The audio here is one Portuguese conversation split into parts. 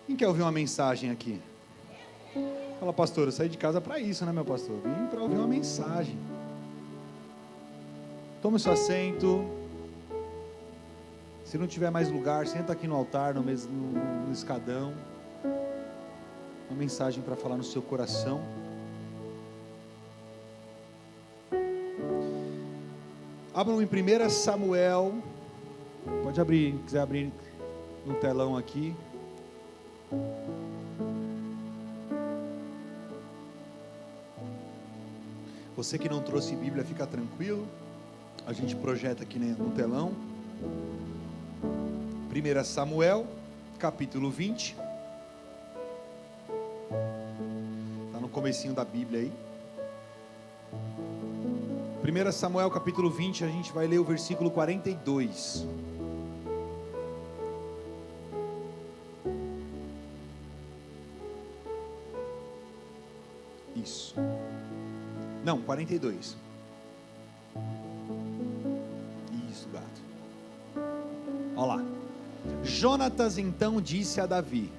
Quem quer ouvir uma mensagem aqui? Fala, pastor, eu saí de casa para isso, né, meu pastor? Vim para ouvir uma mensagem. Tome o seu assento. Se não tiver mais lugar, senta aqui no altar, no escadão. Uma mensagem para falar no seu coração. Abram em 1 Samuel. Pode abrir, se quiser abrir no telão aqui. Você que não trouxe Bíblia, fica tranquilo. A gente projeta aqui no telão. 1 Samuel, capítulo 20. Está no comecinho da Bíblia aí. 1 Samuel, capítulo 20, a gente vai ler o versículo 42. Isso. Não, 42. Isso, gato. Olha lá. Jonatas então disse a Davi: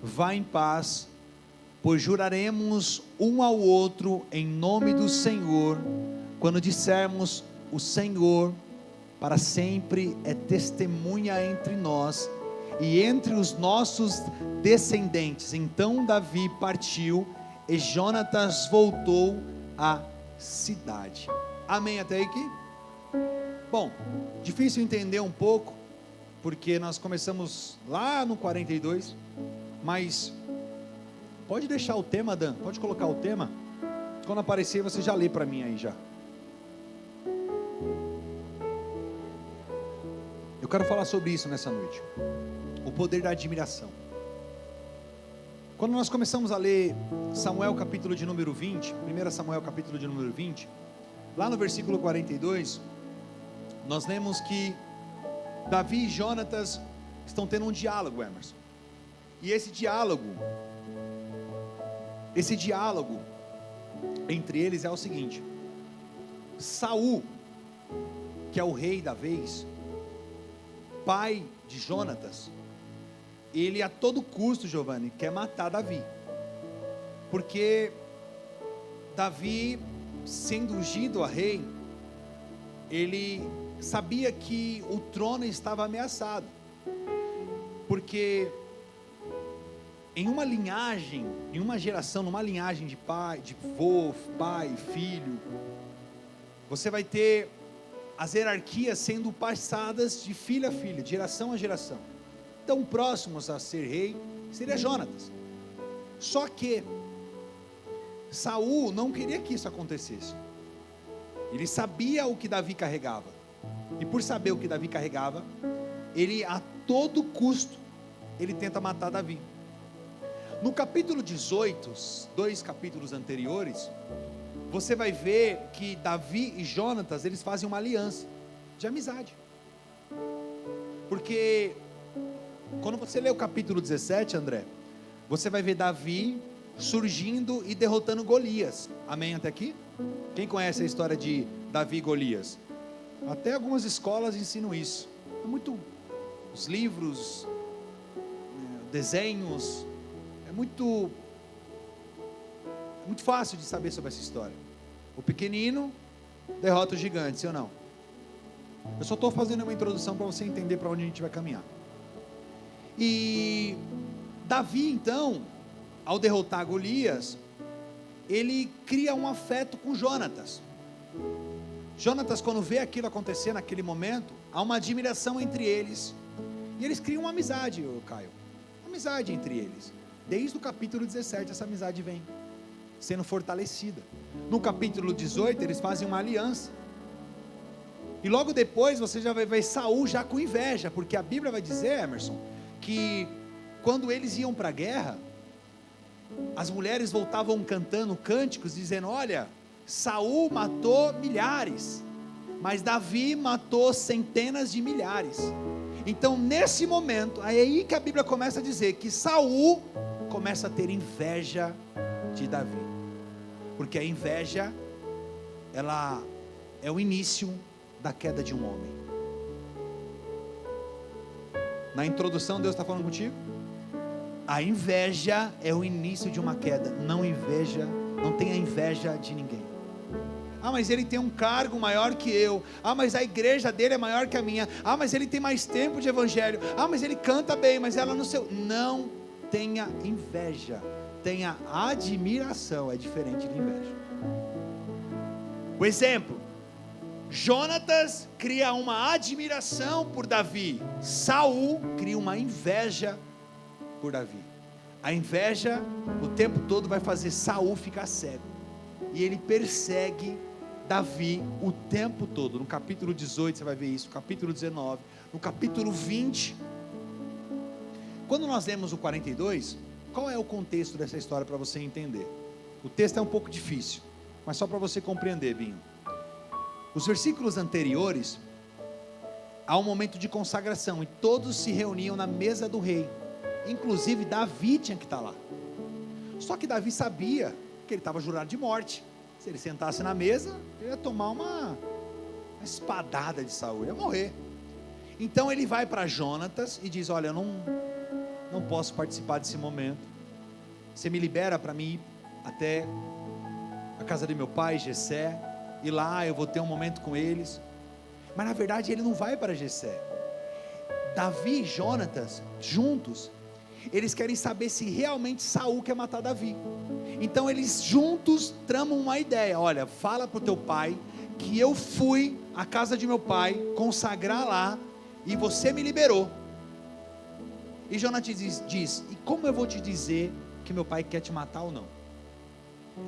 vá em paz, pois juraremos um ao outro em nome do Senhor, quando dissermos: o Senhor para sempre é testemunha entre nós e entre os nossos descendentes. Então Davi partiu e Jonatas voltou à cidade. Amém até aqui? Bom, difícil entender um pouco, porque nós começamos lá no 42, mas pode deixar o tema, Dan, pode colocar o tema. Quando aparecer você já lê para mim aí já. Eu quero falar sobre isso nessa noite. O poder da admiração. Quando nós começamos a ler Samuel capítulo de número 20, 1 Samuel capítulo de número 20, lá no versículo 42, nós lemos que Davi e Jonatas estão tendo um diálogo, Emerson. E esse diálogo entre eles é o seguinte: Saul, que é o rei da vez, pai de Jonatas, ele a todo custo, Giovanni, quer matar Davi, porque Davi, sendo ungido a rei, ele sabia que o trono estava ameaçado, porque em uma linhagem, em uma geração, numa linhagem de pai, de vô, pai, filho, você vai ter as hierarquias sendo passadas de filho a filho, de geração a geração. Tão próximos a ser rei seria Jonatas. Só que Saul não queria que isso acontecesse. Ele sabia o que Davi carregava, e por saber o que Davi carregava, ele a todo custo ele tenta matar Davi. No capítulo 18, 2 capítulos anteriores, você vai ver que Davi e Jonatas, eles fazem uma aliança de amizade, porque quando você lê o capítulo 17, André, você vai ver Davi surgindo e derrotando Golias. Amém até aqui? Quem conhece a história de Davi e Golias? Até algumas escolas ensinam isso. É muito, os livros, desenhos, é muito fácil de saber sobre essa história. O pequenino derrota o gigante, sim ou não? Eu só estou fazendo uma introdução para você entender para onde a gente vai caminhar. E Davi então, ao derrotar Golias, ele cria um afeto com Jonatas. Jonatas, quando vê aquilo acontecer naquele momento, há uma admiração entre eles, e eles criam uma amizade, Caio, uma amizade entre eles. Desde o capítulo 17 essa amizade vem sendo fortalecida. No capítulo 18 eles fazem uma aliança, e logo depois você já vai ver Saul já com inveja, porque a Bíblia vai dizer, Emerson, que quando eles iam para a guerra, as mulheres voltavam cantando cânticos, dizendo: olha, Saul matou milhares, mas Davi matou centenas de milhares. Então nesse momento, é aí que a Bíblia começa a dizer que Saul começa a ter inveja de Davi, porque a inveja, ela é o início da queda de um homem. Na introdução, Deus está falando contigo? A inveja é o início de uma queda. Não tenha inveja de ninguém. Ah, mas ele tem um cargo maior que eu. Ah, mas a igreja dele é maior que a minha. Ah, mas ele tem mais tempo de evangelho. Ah, mas ele canta bem, mas ela no seu... Não tenha inveja. Tenha admiração. É diferente de inveja. O exemplo: Jonatas cria uma admiração por Davi. Saul cria uma inveja por Davi. A inveja o tempo todo vai fazer Saul ficar cego. E ele persegue Davi o tempo todo. No capítulo 18 você vai ver isso, no capítulo 19, no capítulo 20. Quando nós lemos o 42, qual é o contexto dessa história para você entender? O texto é um pouco difícil, mas só para você compreender, Binho. Os versículos anteriores, há um momento de consagração, e todos se reuniam na mesa do rei. Inclusive Davi tinha que estar lá. Só que Davi sabia que ele estava jurado de morte. Se ele sentasse na mesa, ele ia tomar uma espadada de Saul, ia morrer. Então ele vai para Jonatas e diz: olha, eu não posso participar desse momento. Você me libera para mim ir até a casa de meu pai, Jessé, e lá eu vou ter um momento com eles. Mas na verdade ele não vai para Jessé. Davi e Jonatas juntos, eles querem saber se realmente Saul quer matar Davi. Então eles juntos tramam uma ideia: olha, fala para o teu pai que eu fui à casa de meu pai consagrar lá e você me liberou. E Jonatas diz: e como eu vou te dizer que meu pai quer te matar ou não?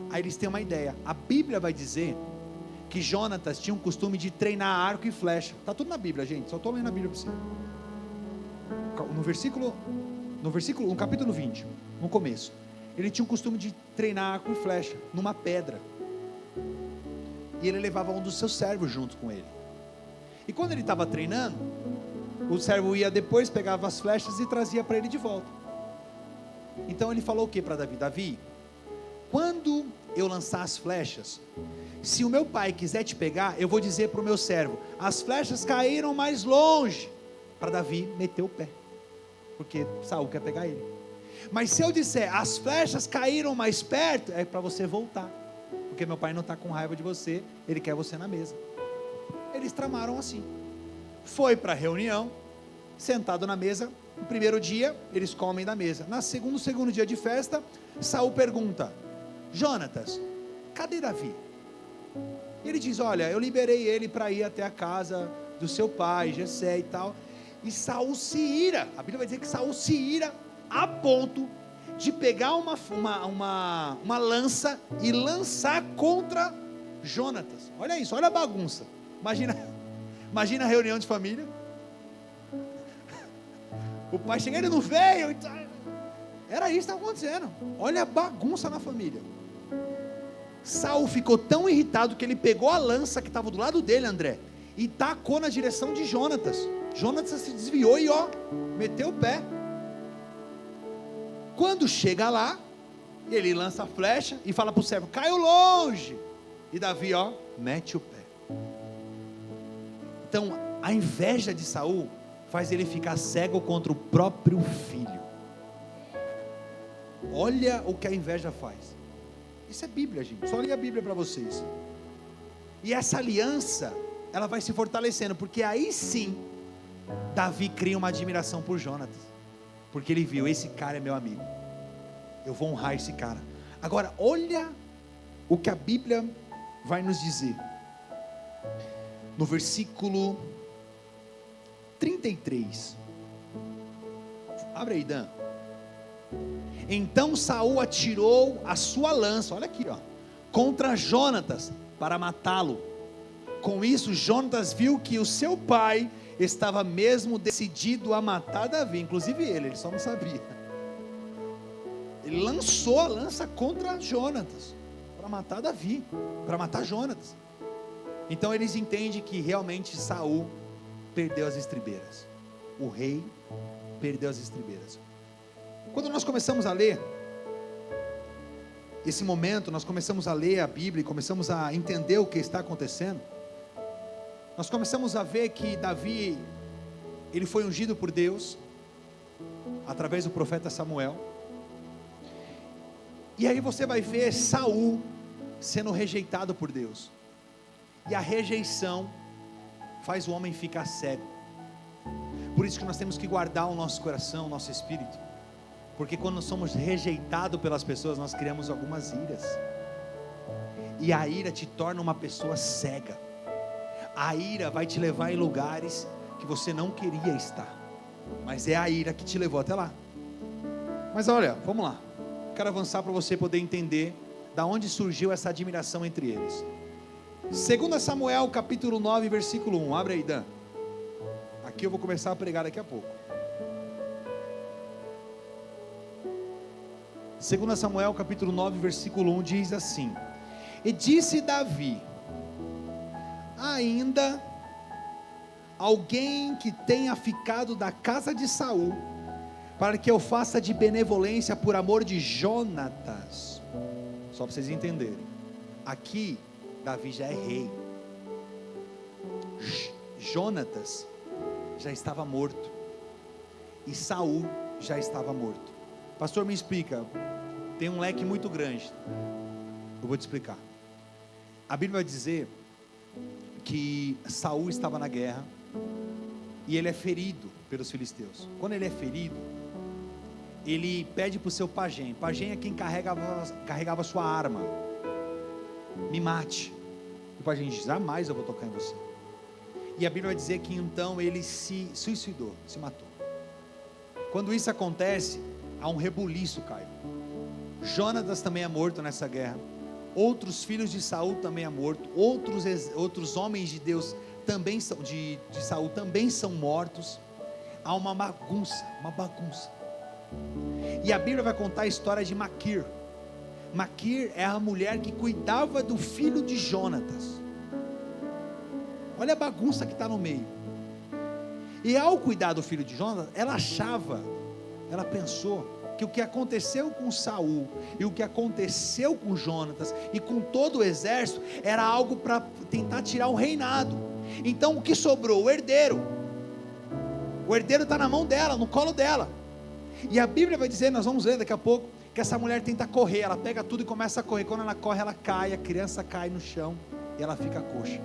Aí eles têm uma ideia. A Bíblia vai dizer que Jonatas tinha um costume de treinar arco e flecha. Está tudo na Bíblia, gente, só estou lendo a Bíblia para você. No capítulo 20, no começo, ele tinha um costume de treinar arco e flecha numa pedra. E ele levava um dos seus servos junto com ele. E quando ele estava treinando, o servo ia depois, pegava as flechas e trazia para ele de volta. Então ele falou o que para Davi? Davi, quando eu lançar as flechas, se o meu pai quiser te pegar, eu vou dizer para o meu servo: as flechas caíram mais longe, para Davi meter o pé, porque Saul quer pegar ele. Mas se eu disser: as flechas caíram mais perto, é para você voltar, porque meu pai não está com raiva de você, ele quer você na mesa. Eles tramaram assim. Foi para a reunião, sentado na mesa. No primeiro dia, eles comem da mesa. No segundo dia de festa, Saul pergunta: Jonatas, cadê Davi? E ele diz: olha, eu liberei ele para ir até a casa do seu pai, Jessé e tal. E Saul se ira. A Bíblia vai dizer que Saul se ira a ponto de pegar uma lança e lançar contra Jonatas. Olha isso, olha a bagunça. Imagina a reunião de família. O pai chega, ele não veio. Era isso que estava acontecendo. Olha a bagunça na família. Saul ficou tão irritado que ele pegou a lança que estava do lado dele, André, e tacou na direção de Jonatas. Jonatas se desviou e meteu o pé. Quando chega lá, ele lança a flecha e fala para o servo: caiu longe. E Davi mete o pé. Então a inveja de Saul faz ele ficar cego contra o próprio filho. Olha o que a inveja faz. Isso é Bíblia, gente, só li a Bíblia para vocês. E essa aliança, ela vai se fortalecendo, porque aí sim Davi cria uma admiração por Jonatas, porque ele viu: esse cara é meu amigo, eu vou honrar esse cara. Agora olha o que a Bíblia vai nos dizer no versículo 33. Abre aí, Dan. Então Saul atirou a sua lança, olha aqui, contra Jonatas para matá-lo. Com isso Jonatas viu que o seu pai estava mesmo decidido a matar Davi, inclusive ele só não sabia. Ele lançou a lança contra Jonatas para matar Davi, para matar Jonatas. Então eles entendem que realmente Saul perdeu as estribeiras. O rei perdeu as estribeiras. Quando nós começamos a ler esse momento, nós começamos a ler a Bíblia e começamos a entender o que está acontecendo, nós começamos a ver que Davi, ele foi ungido por Deus através do profeta Samuel. E aí você vai ver Saul sendo rejeitado por Deus, e a rejeição faz o homem ficar cego. Por isso que nós temos que guardar o nosso coração, o nosso espírito, porque quando somos rejeitados pelas pessoas, nós criamos algumas iras, e a ira te torna uma pessoa cega. A ira vai te levar em lugares que você não queria estar, mas é a ira que te levou até lá. Mas olha, vamos lá, quero avançar para você poder entender da onde surgiu essa admiração entre eles. 2 Samuel capítulo 9 versículo 1, abre aí, Dan. Aqui eu vou começar a pregar daqui a pouco. 2 Samuel capítulo 9 versículo 1 diz assim: e disse Davi: ainda alguém que tenha ficado da casa de Saul, para que eu faça de benevolência por amor de Jonatas. Só para vocês entenderem, aqui Davi já é rei, Jonatas já estava morto, e Saul já estava morto. Pastor, me explica, tem um leque muito grande, eu vou te explicar. A Bíblia vai dizer que Saul estava na guerra, e ele é ferido pelos filisteus. Quando ele é ferido, ele pede para o seu pajem. Pajem é quem carregava sua arma. Me mate. E o pajem diz: jamais eu vou tocar em você. E a Bíblia vai dizer que então ele se suicidou, se matou. Quando isso acontece, há um rebuliço, Caio. Jonatas também é morto nessa guerra. Outros filhos de Saul também é morto. Outros homens de Deus também são de Saul também são mortos. Há uma bagunça. E a Bíblia vai contar a história de Maquir. Maquir é a mulher que cuidava do filho de Jonatas. Olha a bagunça que está no meio. E ao cuidar do filho de Jonatas, ela pensou que o que aconteceu com Saul e o que aconteceu com Jonatas e com todo o exército era algo para tentar tirar o reinado. Então o que sobrou? O herdeiro. O herdeiro está na mão dela, no colo dela. E a Bíblia vai dizer, nós vamos ler daqui a pouco, que essa mulher tenta correr, ela pega tudo e começa a correr. Quando ela corre, ela cai, a criança cai no chão e ela fica coxa.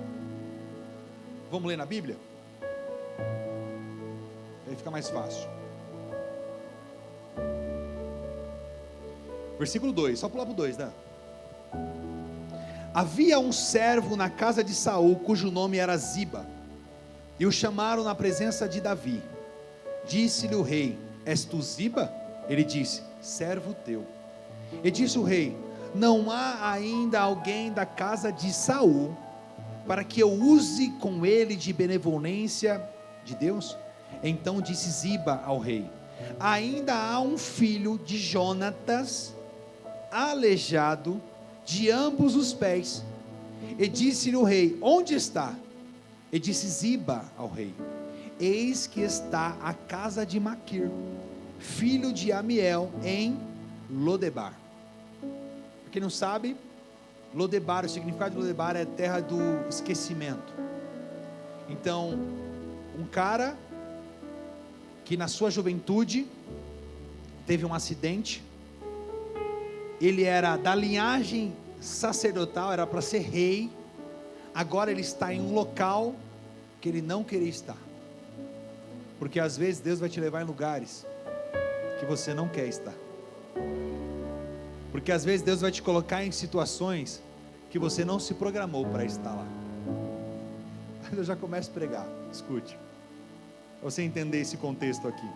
Vamos ler na Bíblia? Aí fica mais fácil. Versículo 2, só pular para o 2, né? Havia um servo na casa de Saul, cujo nome era Ziba, e o chamaram na presença de Davi. Disse-lhe o rei: és tu Ziba? Ele disse: servo teu. E disse o rei: não há ainda alguém da casa de Saul, para que eu use com ele de benevolência de Deus? Então disse Ziba ao rei: ainda há um filho de Jonatas, aleijado de ambos os pés. E disse-lhe o rei: onde está? E disse Ziba ao rei: eis que está a casa de Maquir, filho de Amiel, em Lodebar. Para quem não sabe, Lodebar, o significado de Lodebar é terra do esquecimento. Então, um cara que na sua juventude teve um acidente, ele era da linhagem sacerdotal, era para ser rei, agora ele está em um local que ele não queria estar, porque às vezes Deus vai te levar em lugares que você não quer estar, porque às vezes Deus vai te colocar em situações que você não se programou para estar lá. Mas eu já começo a pregar, escute, para você entender esse contexto aqui.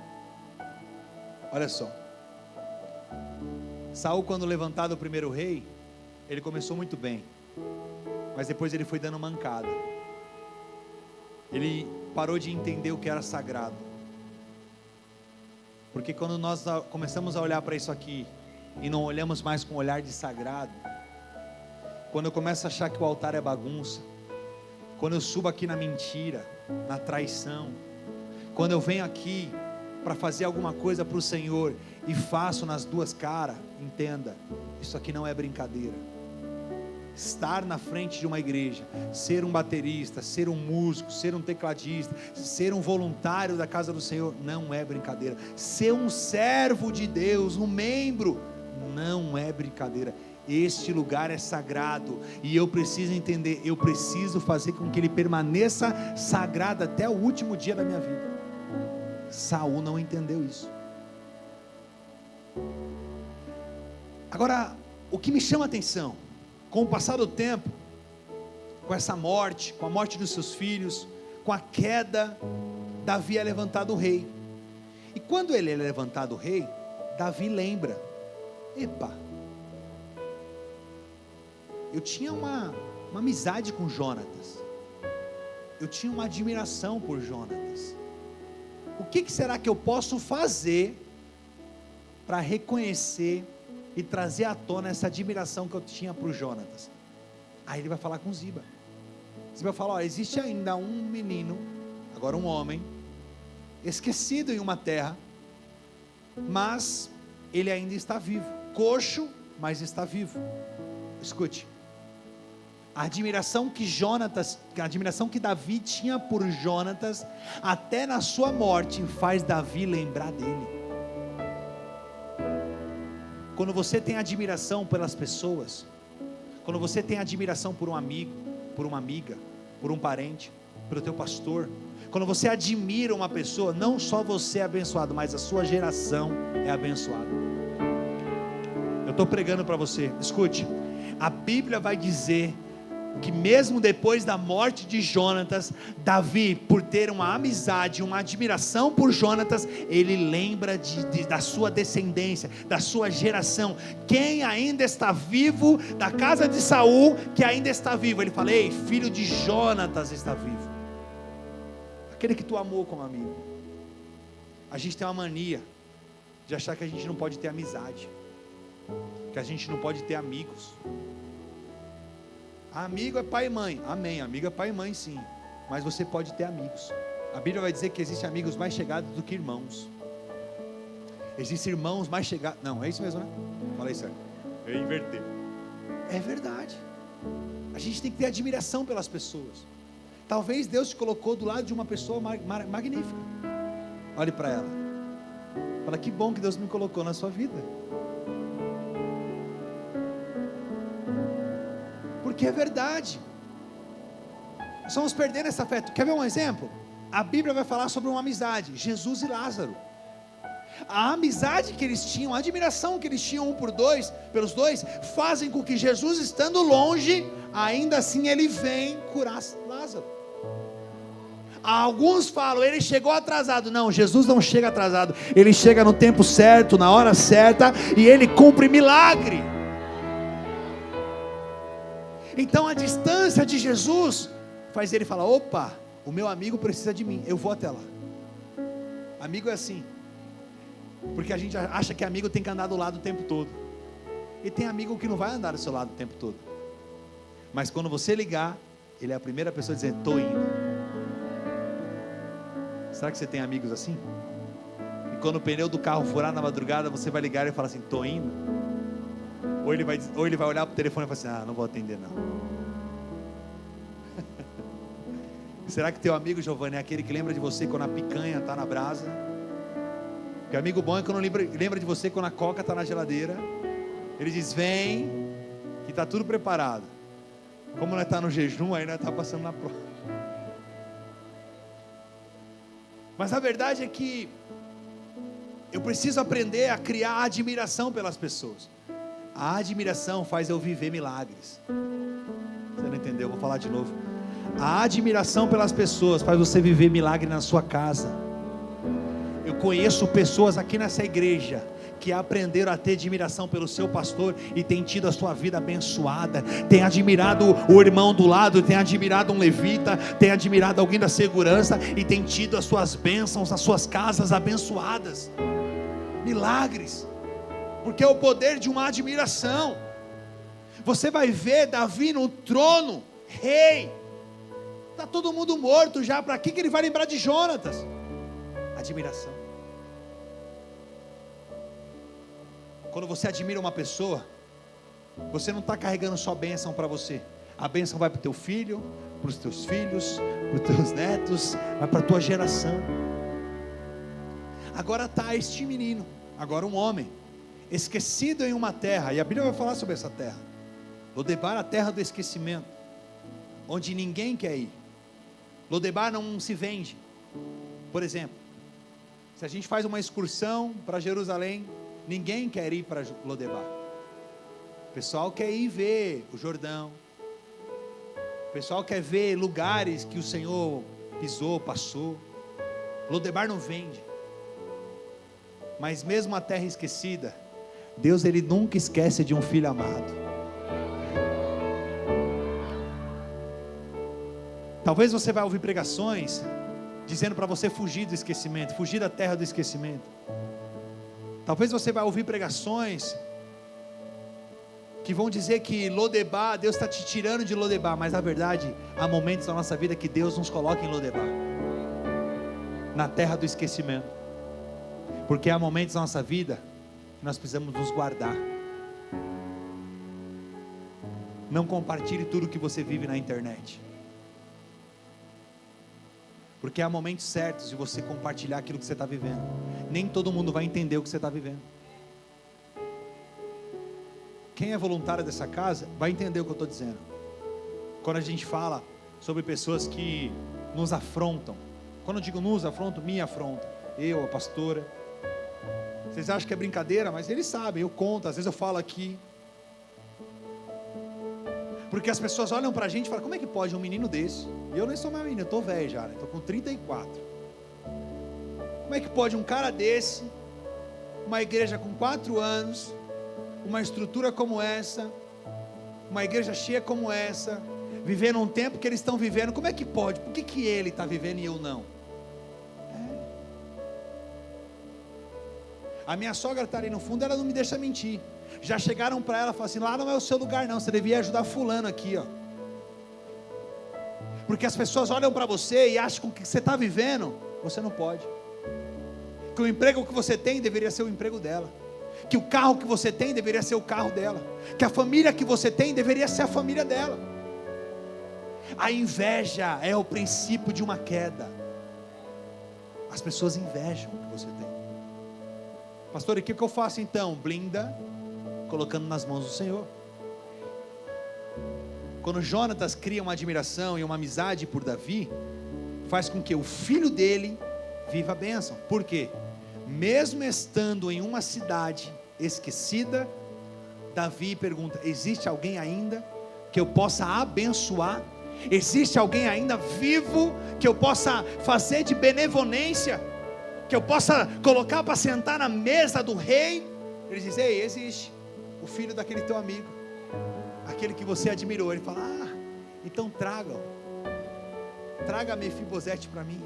Olha só, Saul, quando levantado o primeiro rei, ele começou muito bem, mas depois ele foi dando mancada. Ele parou de entender o que era sagrado, porque quando nós começamos a olhar para isso aqui e não olhamos mais com um olhar de sagrado, quando eu começo a achar que o altar é bagunça, quando eu subo aqui na mentira, na traição, quando eu venho aqui para fazer alguma coisa para o Senhor e faço nas duas caras, entenda, isso aqui não é brincadeira. Estar na frente de uma igreja, ser um baterista, ser um músico, ser um tecladista, ser um voluntário da casa do Senhor, não é brincadeira. Ser um servo de Deus, um membro, não é brincadeira. Este lugar é sagrado, e eu preciso entender, eu preciso fazer com que ele permaneça sagrado até o último dia da minha vida. Saul não entendeu isso. Agora, o que me chama a atenção, com o passar do tempo, com essa morte, com a morte dos seus filhos, com a queda, Davi é levantado rei. E quando ele é levantado rei, Davi lembra: epa, eu tinha uma amizade com Jonatas, eu tinha uma admiração por Jonatas. O que será que eu posso fazer para reconhecer e trazer à tona essa admiração que eu tinha por Jonatas? Aí ele vai falar com Ziba. Ziba fala: ó, existe ainda um menino, agora um homem, esquecido em uma terra, mas ele ainda está vivo, coxo, mas está vivo. Escute, a admiração que Davi tinha por Jonatas, até na sua morte, faz Davi lembrar dele. Quando você tem admiração pelas pessoas, quando você tem admiração por um amigo, por uma amiga, por um parente, pelo teu pastor, quando você admira uma pessoa, não só você é abençoado, mas a sua geração é abençoada. Eu estou pregando para você, escute, a Bíblia vai dizer que mesmo depois da morte de Jonatas, Davi, por ter uma amizade, uma admiração por Jonatas, ele lembra da sua descendência, da sua geração, quem ainda está vivo, da casa de Saul, que ainda está vivo, ele fala: ei, filho de Jonatas está vivo, aquele que tu amou como amigo. A gente tem uma mania de achar que a gente não pode ter amizade, que a gente não pode ter amigos. Amigo é pai e mãe, amém, amigo é pai e mãe sim, mas você pode ter amigos. A Bíblia vai dizer que existem amigos mais chegados do que irmãos. Existem irmãos mais chegados, não, é isso mesmo, né? Fala isso, eu ia inverter. É verdade, a gente tem que ter admiração pelas pessoas. Talvez Deus te colocou do lado de uma pessoa magnífica, olhe para ela, fala: que bom que Deus me colocou na sua vida. Porque é verdade, nós estamos perdendo essa fé. Quer ver um exemplo? A Bíblia vai falar sobre uma amizade, Jesus e Lázaro. A amizade que eles tinham, a admiração que eles tinham pelos dois, fazem com que Jesus, estando longe, ainda assim ele vem curar Lázaro. Alguns falam: ele chegou atrasado. Não, Jesus não chega atrasado, ele chega no tempo certo, na hora certa, e ele cumpre milagre. Então a distância de Jesus faz ele falar: opa, o meu amigo precisa de mim, eu vou até lá. Amigo é assim, porque a gente acha que amigo tem que andar do lado o tempo todo, e tem amigo que não vai andar do seu lado o tempo todo, mas quando você ligar, ele é a primeira pessoa a dizer: estou indo. Será que você tem amigos assim? E quando o pneu do carro furar na madrugada, você vai ligar e falar assim: estou indo. Ou ele vai olhar para o telefone e falar assim: ah, não vou atender não. Será que teu amigo, Giovanni, é aquele que lembra de você quando a picanha está na brasa? Porque amigo bom é quando lembra de você quando a coca está na geladeira. Ele diz: vem, que está tudo preparado. Como nós está no jejum, aí nós está passando na prova. Mas a verdade é que eu preciso aprender a criar admiração pelas pessoas. A admiração faz eu viver milagres. Você não entendeu? Eu vou falar de novo. A admiração pelas pessoas faz você viver milagre na sua casa. Eu conheço pessoas aqui nessa igreja que aprenderam a ter admiração pelo seu pastor e tem tido a sua vida abençoada, tem admirado o irmão do lado, tem admirado um levita, tem admirado alguém da segurança e tem tido as suas bênçãos, as suas casas abençoadas. Milagres, porque é o poder de uma admiração. Você vai ver Davi no trono, rei, está todo mundo morto já, para que ele vai lembrar de Jonatas? Admiração. Quando você admira uma pessoa, você não está carregando só bênção para você, a bênção vai para o teu filho, para os teus filhos, para os teus netos, vai para a tua geração. Agora está este menino, agora um homem, esquecido em uma terra, e a Bíblia vai falar sobre essa terra. Lodebar, a terra do esquecimento, onde ninguém quer ir. Lodebar não se vende. Por exemplo, se a gente faz uma excursão para Jerusalém, ninguém quer ir para Lodebar. O pessoal quer ir ver o Jordão. O pessoal quer ver lugares que o Senhor pisou, passou. Lodebar não vende. Mas mesmo a terra esquecida, Deus, Ele nunca esquece de um filho amado. Talvez você vai ouvir pregações dizendo para você fugir do esquecimento, fugir da terra do esquecimento. Talvez você vai ouvir pregações que vão dizer que Lodebar, Deus está te tirando de Lodebar, mas na verdade, há momentos na nossa vida que Deus nos coloca em Lodebar, na terra do esquecimento, porque há momentos na nossa vida que nós precisamos nos guardar. Não compartilhe tudo que você vive na internet, porque há momentos certos de você compartilhar aquilo que você está vivendo. Nem todo mundo vai entender o que você está vivendo. Quem é voluntário dessa casa vai entender o que eu estou dizendo. Quando a gente fala sobre pessoas que nos afrontam, quando eu digo nos afrontam, me afrontam, eu, a pastora. Vocês acham que é brincadeira, mas eles sabem, eu conto, às vezes eu falo aqui. Porque as pessoas olham pra gente e falam, como é que pode um menino desse? E eu nem sou mais menino, eu tô velho já, né? Tô com 34. Como é que pode um cara desse, uma igreja com 4 anos, uma estrutura como essa, uma igreja cheia como essa, viver num tempo que eles estão vivendo, como é que pode? Por que ele está vivendo e eu não? A minha sogra está ali no fundo, ela não me deixa mentir. Já chegaram para ela e falaram assim, lá não é o seu lugar não, você devia ajudar fulano aqui, ó. Porque as pessoas olham para você e acham que o que você está vivendo, você não pode. Que o emprego que você tem deveria ser o emprego dela. Que o carro que você tem deveria ser o carro dela. Que a família que você tem deveria ser a família dela. A inveja é o princípio de uma queda. As pessoas invejam o que você tem. Pastor, e o que eu faço então? Blinda, colocando nas mãos do Senhor. Quando Jonatas cria uma admiração e uma amizade por Davi, faz com que o filho dele viva a bênção. Por quê? Mesmo estando em uma cidade esquecida, Davi pergunta, existe alguém ainda que eu possa abençoar? Existe alguém ainda vivo que eu possa fazer de benevolência? Que eu possa colocar para sentar na mesa do rei? Ele diz, ei, existe o filho daquele teu amigo, aquele que você admirou. Ele fala, então traga Mefibosete para mim.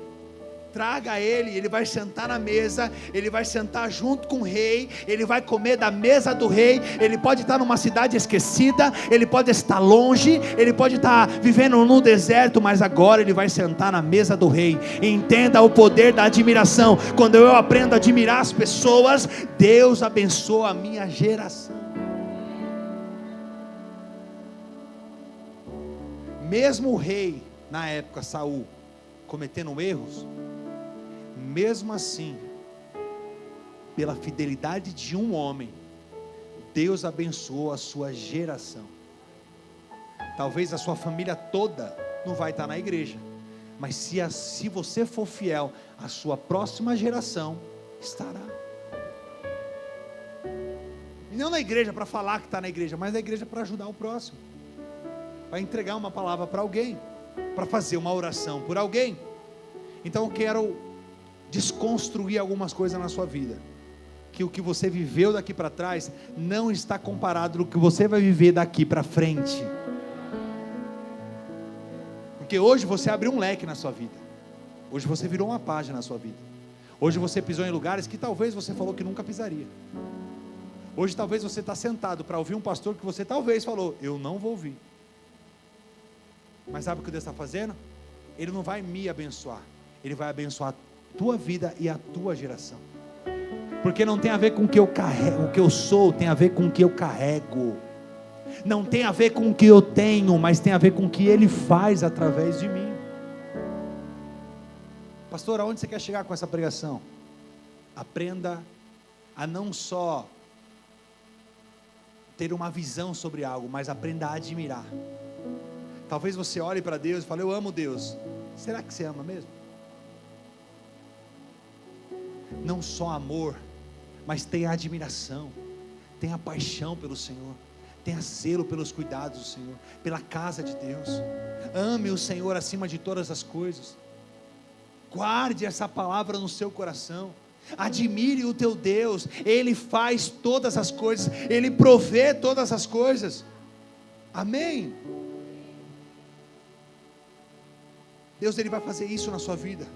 Traga ele vai sentar na mesa, ele vai sentar junto com o rei, ele vai comer da mesa do rei. Ele pode estar numa cidade esquecida, ele pode estar longe, ele pode estar vivendo no deserto, mas agora ele vai sentar na mesa do rei. Entenda o poder da admiração. Quando eu aprendo a admirar as pessoas, Deus abençoa a minha geração. Mesmo o rei, na época, Saul, cometendo erros, mesmo assim, pela fidelidade de um homem, Deus abençoou a sua geração. Talvez a sua família toda não vai estar na igreja, mas se você for fiel, a sua próxima geração estará. E não na igreja para falar que está na igreja, mas na igreja para ajudar o próximo, para entregar uma palavra para alguém, para fazer uma oração por alguém. Então eu quero desconstruir algumas coisas na sua vida, que o que você viveu daqui para trás não está comparado com o que você vai viver daqui para frente. Porque hoje você abriu um leque na sua vida, hoje você virou uma página na sua vida, hoje você pisou em lugares que talvez você falou que nunca pisaria. Hoje talvez você está sentado para ouvir um pastor que você talvez falou, eu não vou ouvir. Mas sabe o que Deus está fazendo? Ele não vai me abençoar, Ele vai abençoar a tua vida e a tua geração. Porque não tem a ver com o que eu carrego, o que eu sou, tem a ver com o que eu carrego. Não tem a ver com o que eu tenho, mas tem a ver com o que Ele faz através de mim. Pastor, aonde você quer chegar com essa pregação? Aprenda a não só ter uma visão sobre algo, mas aprenda a admirar. Talvez você olhe para Deus e fale: eu amo Deus. Será que você ama mesmo? Não só amor, mas tenha admiração, tenha paixão pelo Senhor, tenha zelo pelos cuidados do Senhor, pela casa de Deus. Ame o Senhor acima de todas as coisas. Guarde essa palavra no seu coração. Admire o teu Deus. Ele faz todas as coisas, Ele provê todas as coisas. Amém? Deus, Ele vai fazer isso na sua vida.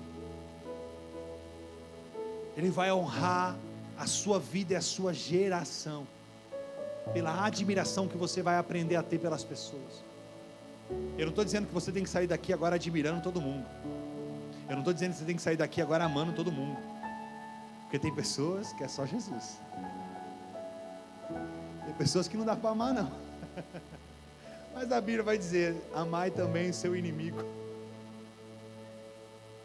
Ele vai honrar a sua vida e a sua geração, pela admiração que você vai aprender a ter pelas pessoas. Eu não estou dizendo que você tem que sair daqui agora admirando todo mundo. Eu não estou dizendo que você tem que sair daqui agora amando todo mundo. Porque tem pessoas que é só Jesus. Tem pessoas que não dá para amar, não. Mas a Bíblia vai dizer: amai também o seu inimigo.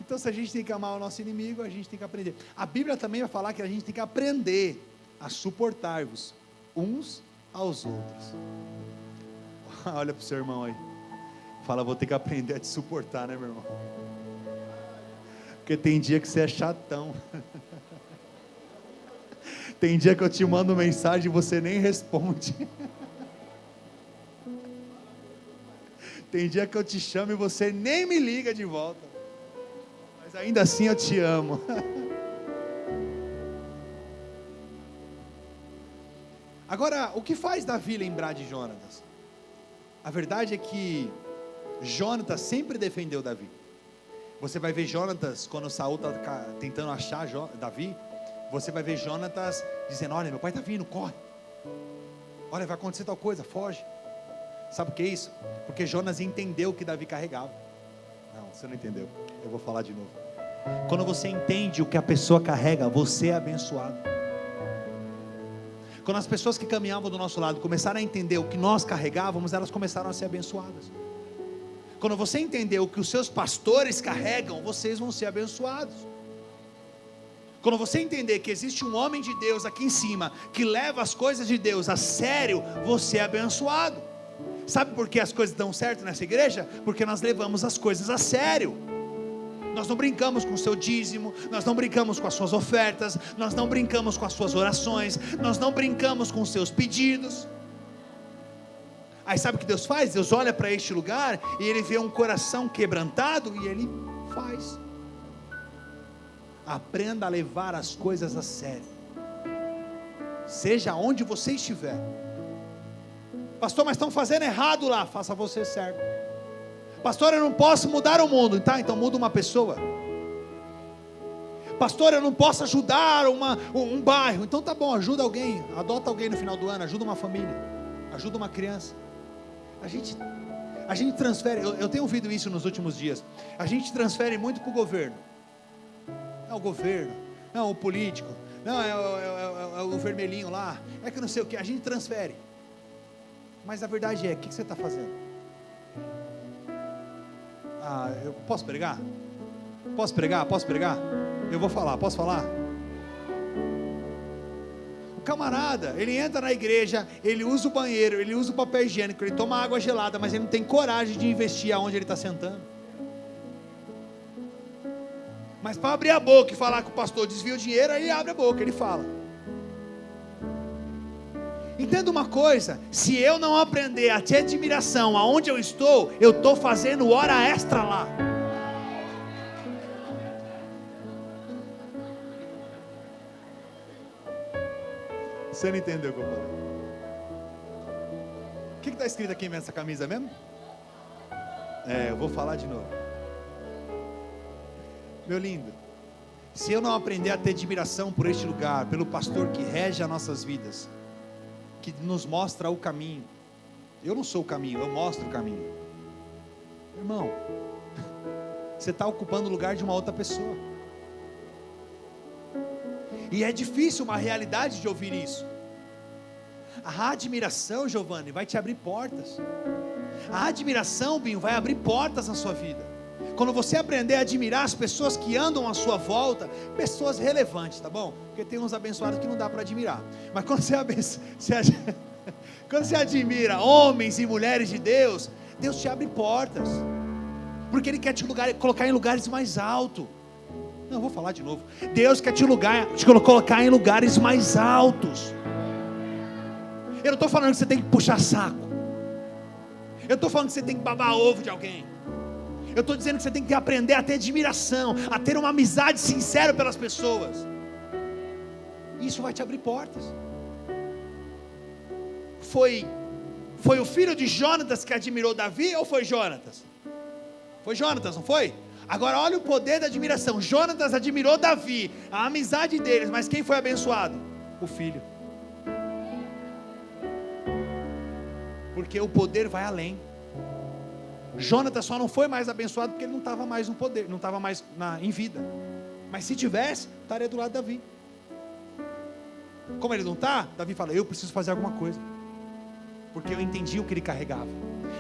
Então, se a gente tem que amar o nosso inimigo, a gente tem que aprender. A Bíblia também vai falar que a gente tem que aprender a suportar-vos uns aos outros. Olha para o seu irmão aí. Fala: vou ter que aprender a te suportar, né, meu irmão? Porque tem dia que você é chatão. Tem dia que eu te mando mensagem e você nem responde. Tem dia que eu te chamo e você nem me liga de volta. Mas ainda assim eu te amo. Agora, o que faz Davi lembrar de Jonatas? A verdade é que Jonatas sempre defendeu Davi. Você vai ver Jonatas, quando Saul está tentando achar Davi, você vai ver Jonatas dizendo: olha, meu pai está vindo, corre. Olha, vai acontecer tal coisa, foge. Sabe o que é isso? Porque Jonas entendeu o que Davi carregava. Não, você não entendeu. Eu vou falar de novo. Quando você entende o que a pessoa carrega, você é abençoado. Quando as pessoas que caminhavam do nosso lado começaram a entender o que nós carregávamos, elas começaram a ser abençoadas. Quando você entender o que os seus pastores carregam, vocês vão ser abençoados. Quando você entender que existe um homem de Deus aqui em cima, que leva as coisas de Deus a sério, você é abençoado. Sabe por que as coisas dão certo nessa igreja? Porque nós levamos as coisas a sério. Nós não brincamos com o seu dízimo, nós não brincamos com as suas ofertas, nós não brincamos com as suas orações, nós não brincamos com os seus pedidos. Aí sabe o que Deus faz? Deus olha para este lugar e Ele vê um coração quebrantado e Ele faz. Aprenda a levar as coisas a sério, seja onde você estiver. Pastor, mas estão fazendo errado lá. Faça você certo. Pastor, eu não posso mudar o mundo. Tá, então muda uma pessoa. Pastor, eu não posso ajudar um bairro. Então tá bom, ajuda alguém. Adota alguém no final do ano, ajuda uma família, ajuda uma criança. A gente transfere, eu tenho ouvido isso nos últimos dias. A gente transfere muito para o governo. É o governo, não, o político, não, é o vermelhinho lá, é que não sei o que, a gente transfere. Mas a verdade é, o que você está fazendo? Eu posso pregar? Posso pregar? Posso pregar? Eu vou falar, posso falar? O camarada, ele entra na igreja, ele usa o banheiro, ele usa o papel higiênico, ele toma água gelada, mas ele não tem coragem de investir aonde ele está sentando. Mas para abrir a boca e falar que o pastor desvia o dinheiro, aí ele abre a boca, ele fala. Entenda uma coisa: se eu não aprender a ter admiração aonde eu estou fazendo hora extra lá. Você não entendeu o que eu falei? O que está escrito aqui nessa camisa mesmo? Eu vou falar de novo. Meu lindo, se eu não aprender a ter admiração por este lugar, pelo pastor que rege as nossas vidas, que nos mostra o caminho, eu não sou o caminho, eu mostro o caminho. Irmão, você está ocupando o lugar de uma outra pessoa, e é difícil uma realidade de ouvir isso. A admiração, Giovanni, vai te abrir portas. A admiração, Binho, vai abrir portas na sua vida. Quando você aprender a admirar as pessoas que andam à sua volta, pessoas relevantes, tá bom? Porque tem uns abençoados que não dá para admirar. Mas quando você Quando você admira homens e mulheres de Deus, Deus te abre portas, porque Ele quer te colocar em lugares mais altos. Não, vou falar de novo. Deus quer te colocar em lugares mais altos. Eu não estou falando que você tem que puxar saco. Eu não estou falando que você tem que babar ovo de alguém. Eu estou dizendo que você tem que aprender a ter admiração, a ter uma amizade sincera pelas pessoas. Isso vai te abrir portas. Foi o filho de Jonatas que admirou Davi ou foi Jonatas? Foi Jonatas, não foi? Agora olha o poder da admiração. Jonatas admirou Davi, a amizade deles, mas quem foi abençoado? O filho. Porque o poder vai além. Jonatas só não foi mais abençoado porque ele não estava mais no poder, não estava mais em vida. Mas se tivesse, estaria do lado de Davi. Como ele não está, Davi fala: eu preciso fazer alguma coisa, porque eu entendi o que ele carregava,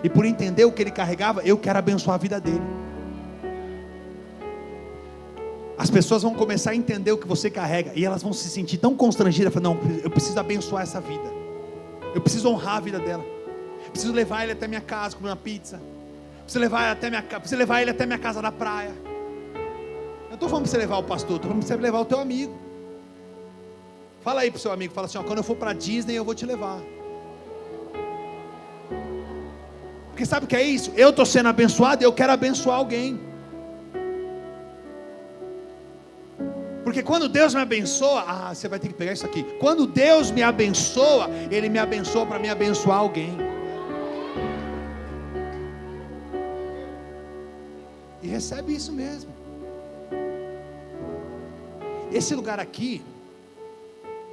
e por entender o que ele carregava, eu quero abençoar a vida dele. As pessoas vão começar a entender o que você carrega, e elas vão se sentir tão constrangidas, falando: não, eu preciso abençoar essa vida, eu preciso honrar a vida dela, preciso levar ele até minha casa, comer uma pizza, preciso levar ele até minha casa na praia. Eu não estou falando para você levar o pastor, estou falando para você levar o teu amigo. Fala aí para o seu amigo, fala assim: ó, quando eu for para Disney eu vou te levar. Porque sabe o que é isso? Eu estou sendo abençoado e eu quero abençoar alguém. Porque quando Deus me abençoa, você vai ter que pegar isso aqui. Quando Deus me abençoa, Ele me abençoa para me abençoar alguém. E recebe isso mesmo. Esse lugar aqui,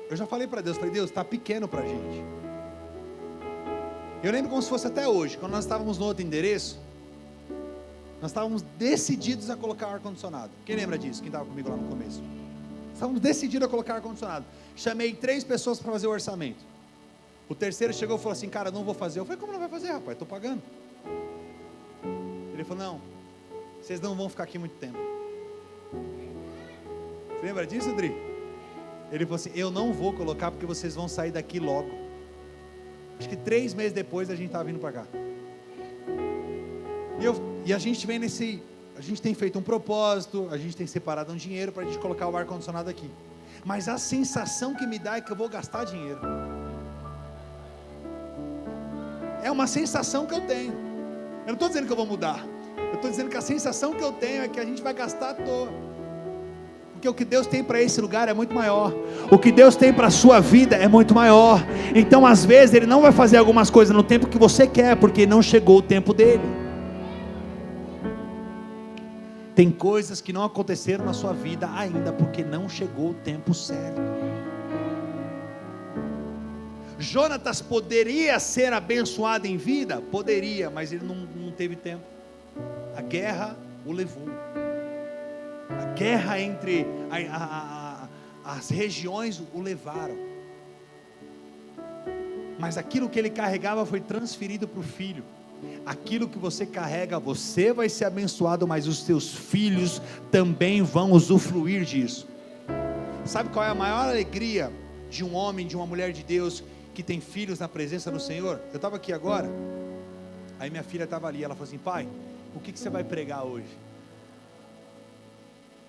eu já falei para Deus, Deus, está pequeno para a gente. Eu lembro como se fosse até hoje, quando nós estávamos no outro endereço, nós estávamos decididos a colocar o ar-condicionado. Quem lembra disso? Quem estava comigo lá no começo? Estávamos decididos a colocar ar-condicionado. Chamei 3 pessoas para fazer o orçamento. O terceiro chegou e falou assim: cara, não vou fazer. Eu falei: como não vai fazer, rapaz? Estou pagando. Ele falou: não, vocês não vão ficar aqui muito tempo. Você lembra disso, Dri? Ele falou assim: eu não vou colocar porque vocês vão sair daqui logo. Acho que 3 meses depois a gente estava vindo para cá. E a gente vem a gente tem feito um propósito, a gente tem separado um dinheiro para a gente colocar o ar-condicionado aqui. Mas a sensação que me dá é que eu vou gastar dinheiro. É uma sensação que eu tenho. Eu não estou dizendo que eu vou mudar. Eu estou dizendo que a sensação que eu tenho é que a gente vai gastar à toa. Porque o que Deus tem para esse lugar é muito maior. O que Deus tem para a sua vida é muito maior. Então às vezes Ele não vai fazer algumas coisas no tempo que você quer, porque não chegou o tempo dele. Tem coisas que não aconteceram na sua vida ainda, porque não chegou o tempo certo. Jonatas poderia ser abençoado em vida? Poderia, mas ele não teve tempo. A guerra o levou. A guerra entre as regiões o levaram. Mas aquilo que ele carregava foi transferido para o filho. Aquilo que você carrega, você vai ser abençoado, mas os seus filhos também vão usufruir disso. Sabe qual é a maior alegria de um homem, de uma mulher de Deus que tem filhos na presença do Senhor? Eu estava aqui agora, aí minha filha estava ali, ela falou assim: pai, o que você vai pregar hoje?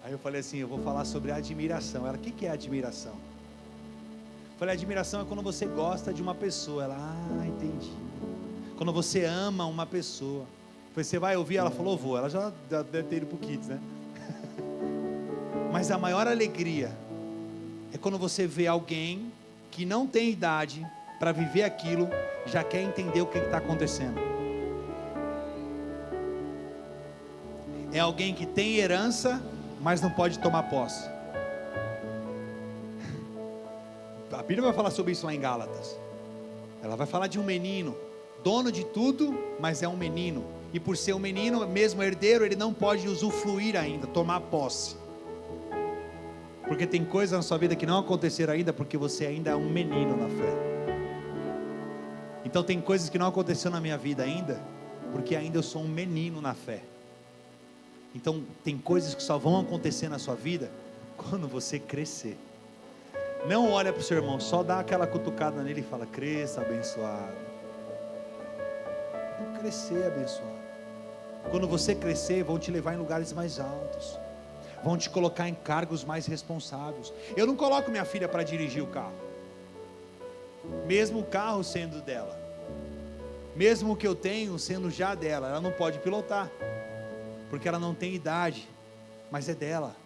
Aí eu falei assim: eu vou falar sobre admiração. Ela: o que é admiração? Eu falei: admiração é quando você gosta de uma pessoa. Ela: entendi. Quando você ama uma pessoa. Eu falei: você vai ouvir? Ela falou: vou. Ela já deve ter ido para o Kids, né? Mas a maior alegria é quando você vê alguém que não tem idade para viver aquilo, já quer entender o que está acontecendo. É alguém que tem herança, mas não pode tomar posse. A Bíblia vai falar sobre isso lá em Gálatas. Ela vai falar de um menino, dono de tudo, mas é um menino. E por ser um menino, mesmo herdeiro, ele não pode usufruir ainda, tomar posse. Porque tem coisas na sua vida que não aconteceram ainda, porque você ainda é um menino na fé. Então tem coisas que não aconteceram na minha vida ainda, porque ainda eu sou um menino na fé. Então tem coisas que só vão acontecer na sua vida quando você crescer. Não olha para o seu irmão, só dá aquela cutucada nele e fala: cresça, abençoado. Vamos crescer, abençoado. Quando você crescer, vão te levar em lugares mais altos, vão te colocar em cargos mais responsáveis. Eu não coloco minha filha para dirigir o carro, mesmo o carro sendo dela, mesmo o que eu tenho sendo já dela. Ela não pode pilotar, porque ela não tem idade, mas é dela.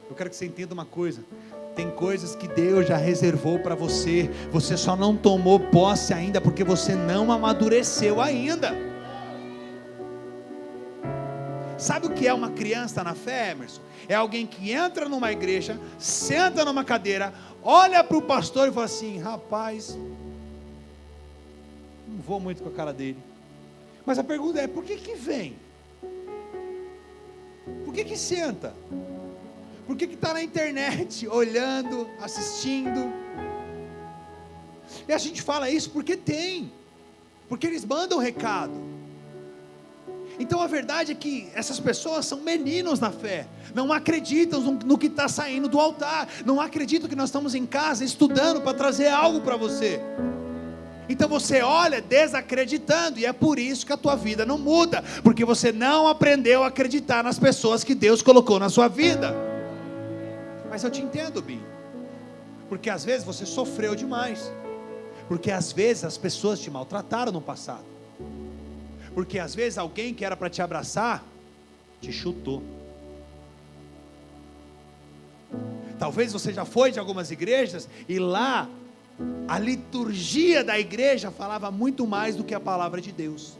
Eu quero que você entenda uma coisa: tem coisas que Deus já reservou para você, você só não tomou posse ainda, porque você não amadureceu ainda. Sabe o que é uma criança na fé, Emerson? É alguém que entra numa igreja, senta numa cadeira, olha para o pastor e fala assim: rapaz, não vou muito com a cara dele. Mas a pergunta é: por que que vem? Por que que senta? Por que que está na internet, olhando, assistindo? E a gente fala isso porque porque eles mandam recado. Então a verdade é que essas pessoas são meninos na fé, não acreditam no que está saindo do altar, não acreditam que nós estamos em casa estudando para trazer algo para você. Então você olha desacreditando, e é por isso que a tua vida não muda, porque você não aprendeu a acreditar nas pessoas que Deus colocou na sua vida. Mas eu te entendo, Bi, porque às vezes você sofreu demais, porque às vezes as pessoas te maltrataram no passado, porque às vezes alguém que era para te abraçar, te chutou. Talvez você já foi de algumas igrejas, e lá, a liturgia da igreja falava muito mais do que a palavra de Deus.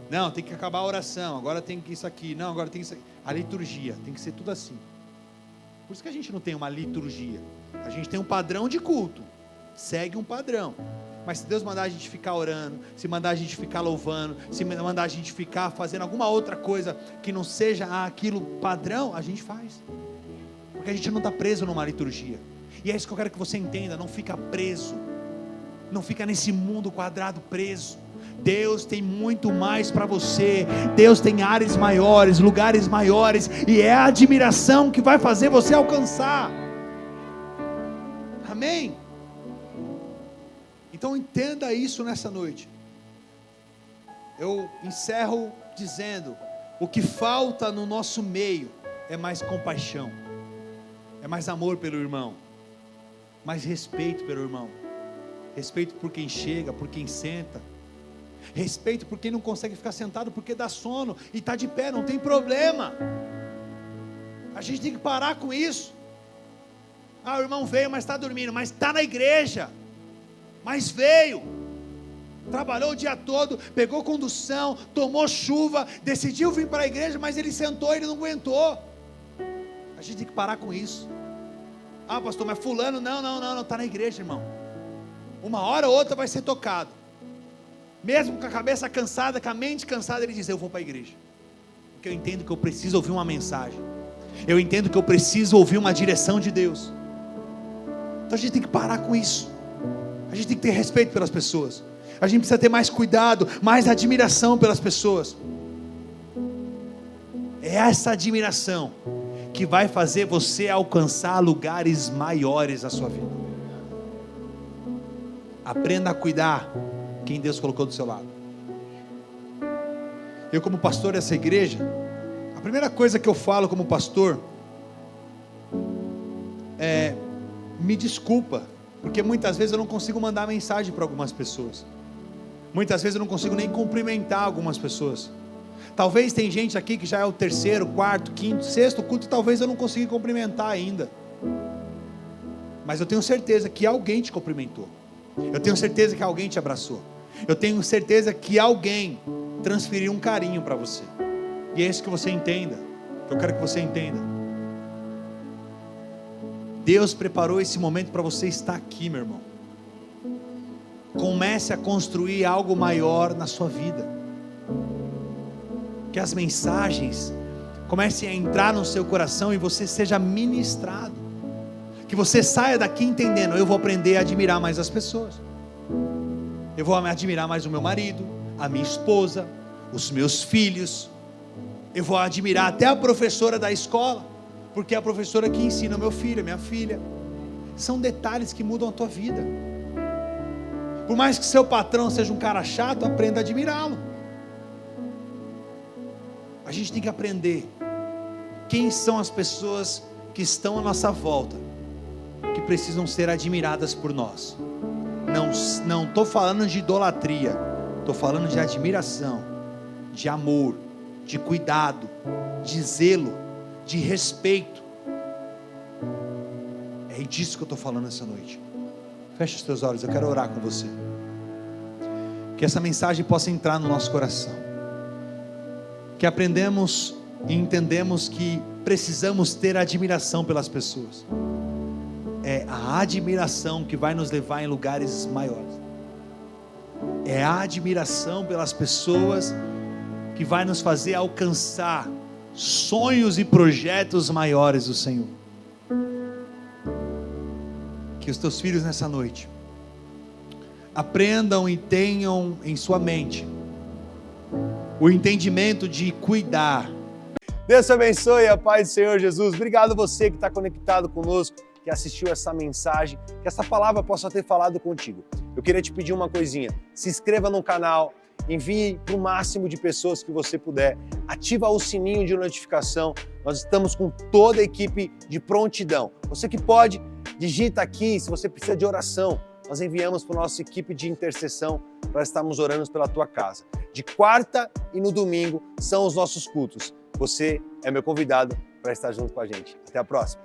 Não, tem que acabar a oração, agora tem que isso aqui, não, agora tem isso aqui. A liturgia, tem que ser tudo assim. Por isso que a gente não tem uma liturgia, a gente tem um padrão de culto, segue um padrão. Mas se Deus mandar a gente ficar orando, se mandar a gente ficar louvando, se mandar a gente ficar fazendo alguma outra coisa que não seja aquilo padrão, a gente faz, porque a gente não está preso numa liturgia. E é isso que eu quero que você entenda: não fica preso, não fica nesse mundo quadrado preso. Deus tem muito mais para você, Deus tem áreas maiores, lugares maiores, e é a admiração que vai fazer você alcançar. Amém? Então entenda isso nessa noite. Eu encerro dizendo: o que falta no nosso meio é mais compaixão, é mais amor pelo irmão, mais respeito pelo irmão, respeito por quem chega, por quem senta, respeito por quem não consegue ficar sentado porque dá sono e está de pé, não tem problema. A gente tem que parar com isso. Ah, o irmão veio, mas está dormindo, mas está na igreja, mas veio, trabalhou o dia todo, pegou condução, tomou chuva, decidiu vir para a igreja, mas ele sentou, ele não aguentou. A gente tem que parar com isso. Ah, pastor, mas fulano, não, está na igreja, irmão. Uma hora ou outra vai ser tocado, mesmo com a cabeça cansada, com a mente cansada, ele diz: eu vou para a igreja, porque eu entendo que eu preciso ouvir uma mensagem, eu entendo que eu preciso ouvir uma direção de Deus. Então a gente tem que parar com isso. A gente tem que ter respeito pelas pessoas, a gente precisa ter mais cuidado, mais admiração pelas pessoas. É essa admiração que vai fazer você alcançar lugares maiores na sua vida. Aprenda a cuidar quem Deus colocou do seu lado. Eu, como pastor dessa igreja, a primeira coisa que eu falo como pastor é: me desculpa, porque muitas vezes eu não consigo mandar mensagem para algumas pessoas, muitas vezes eu não consigo nem cumprimentar algumas pessoas. Talvez tem gente aqui que já é o terceiro, quarto, quinto, sexto culto, talvez eu não consiga cumprimentar ainda, mas eu tenho certeza que alguém te cumprimentou, eu tenho certeza que alguém te abraçou, eu tenho certeza que alguém transferiu um carinho para você, e é isso que você entenda, que eu quero que você entenda. Deus preparou esse momento para você estar aqui, meu irmão. Comece a construir algo maior na sua vida, que as mensagens comecem a entrar no seu coração e você seja ministrado, que você saia daqui entendendo: eu vou aprender a admirar mais as pessoas, eu vou admirar mais o meu marido, a minha esposa, os meus filhos, eu vou admirar até a professora da escola, porque é a professora que ensina o meu filho, a minha filha. São detalhes que mudam a tua vida. Por mais que seu patrão seja um cara chato, aprenda a admirá-lo. A gente tem que aprender quem são as pessoas que estão à nossa volta, que precisam ser admiradas por nós. Não estou falando de idolatria, estou falando de admiração, de amor, de cuidado, de zelo, de respeito. É disso que eu estou falando essa noite. Feche os teus olhos, eu quero orar com você. Que essa mensagem possa entrar no nosso coração. Que aprendemos e entendemos que precisamos ter admiração pelas pessoas. É a admiração que vai nos levar em lugares maiores. É a admiração pelas pessoas que vai nos fazer alcançar sonhos e projetos maiores do Senhor. Que os teus filhos nessa noite aprendam e tenham em sua mente o entendimento de cuidar. Deus te abençoe, a paz do Senhor Jesus. Obrigado você que está conectado conosco, que assistiu essa mensagem, que essa palavra possa ter falado contigo. Eu queria te pedir uma coisinha: se inscreva no canal, envie para o máximo de pessoas que você puder, ativa o sininho de notificação. Nós estamos com toda a equipe de prontidão. Você que pode, digita aqui se você precisa de oração. Nós enviamos para a nossa equipe de intercessão para estarmos orando pela tua casa. De quarta e no domingo são os nossos cultos. Você é meu convidado para estar junto com a gente. Até a próxima.